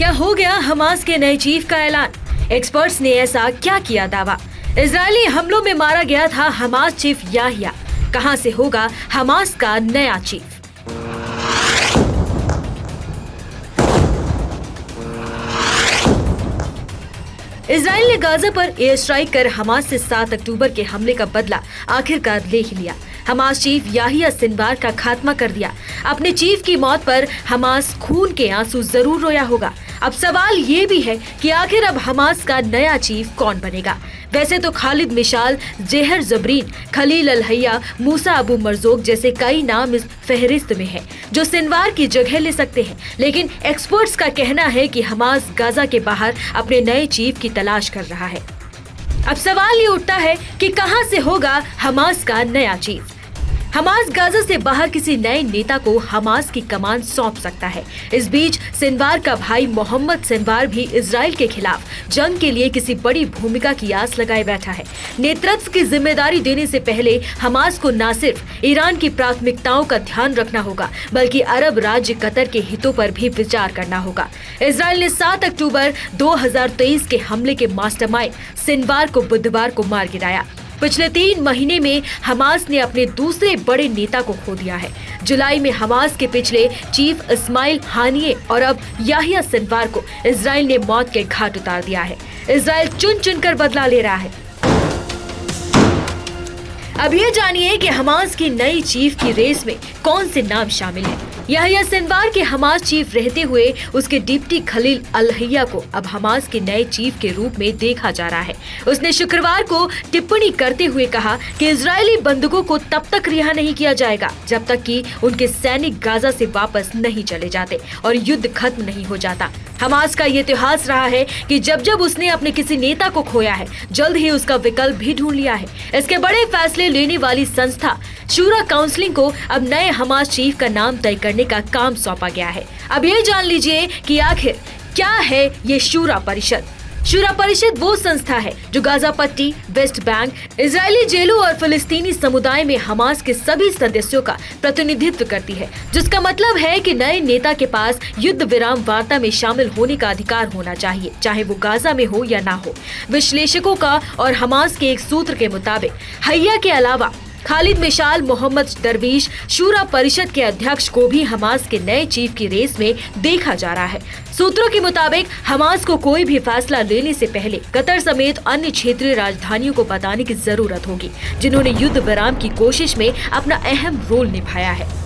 क्या हो गया हमास के नए चीफ का ऐलान? एक्सपर्ट्स ने ऐसा क्या किया दावा? इजरायली हमलों में मारा गया था हमास चीफ याहिया। कहां से होगा हमास का नया चीफ? इजराइल ने गाजा पर एयर स्ट्राइक कर हमास से 7 अक्टूबर के हमले का बदला आखिरकार ले ही लिया। हमास चीफ याहिया सिनवार का खात्मा कर दिया। अपने चीफ की मौत पर हमास खून के आंसू जरूर रोया होगा। अब सवाल ये भी है कि आखिर अब हमास का नया चीफ कौन बनेगा? वैसे तो खालिद मिशाल, जेहर जबरीन, खलील अल हय्या, मूसा अबू मरजोक जैसे कई नाम इस फहरिस्त में हैं, जो सिनवार की जगह ले सकते हैं। लेकिन एक्सपर्ट्स का कहना है कि हमास गाजा के बाहर अपने नए चीफ की तलाश कर रहा है। अब सवाल ये उठता है कि कहां से होगा हमास का नया चीफ? हमास गाजा से बाहर किसी नए नेता को हमास की कमान सौंप सकता है। इस बीच सिनवार का भाई मोहम्मद सिनवार भी इजराइल के खिलाफ जंग के लिए किसी बड़ी भूमिका की आस लगाए बैठा है। नेतृत्व की जिम्मेदारी देने से पहले हमास को न सिर्फ ईरान की प्राथमिकताओं का ध्यान रखना होगा, बल्कि अरब राज्य कतर के हितों पर भी विचार करना होगा। इजराइल ने 7 अक्टूबर 2023 के हमले के मास्टरमाइंड सिनवार को बुधवार को मार गिराया। पिछले 3 महीने में हमास ने अपने दूसरे बड़े नेता को खो दिया है। जुलाई में हमास के पिछले चीफ इस्माइल हानिये और अब याहिया सिनवार को इजराइल ने मौत के घाट उतार दिया है। इजराइल चुन चुनकर बदला ले रहा है। अब ये जानिए कि हमास की नई चीफ की रेस में कौन से नाम शामिल हैं। याहिया सिनवार के हमास चीफ रहते हुए उसके डिप्टी खलील अल हय्या को अब हमास के नए चीफ के रूप में देखा जा रहा है। उसने शुक्रवार को टिप्पणी करते हुए कहा कि इजरायली बंधुकों को तब तक रिहा नहीं किया जाएगा जब तक कि उनके सैनिक गाजा से वापस नहीं चले जाते और युद्ध खत्म नहीं हो जाता। हमास का ये इतिहास रहा है कि जब जब उसने अपने किसी नेता को खोया है, जल्द ही उसका विकल्प भी ढूंढ लिया है। इसके बड़े फैसले लेने वाली संस्था शूरा काउंसिलिंग को अब नए हमास चीफ का नाम तय करने का काम सौंपा गया है। अब ये जान लीजिए कि आखिर क्या है ये शूरा परिषद। शूरा परिषद वो संस्था है जो गाजा पट्टी, वेस्ट बैंक, इजरायली जेलों और फिलिस्तीनी समुदाय में हमास के सभी सदस्यों का प्रतिनिधित्व करती है, जिसका मतलब है कि नए नेता के पास युद्ध विराम वार्ता में शामिल होने का अधिकार होना चाहिए, चाहे वो गाजा में हो या ना हो। विश्लेषकों का और हमास के एक सूत्र के मुताबिक हय्या के अलावा खालिद मिशाल, मोहम्मद दरवीश, शूरा परिषद के अध्यक्ष को भी हमास के नए चीफ की रेस में देखा जा रहा है। सूत्रों के मुताबिक हमास को कोई भी फैसला लेने से पहले कतर समेत अन्य क्षेत्रीय राजधानियों को बताने की जरूरत होगी, जिन्होंने युद्ध विराम की कोशिश में अपना अहम रोल निभाया है।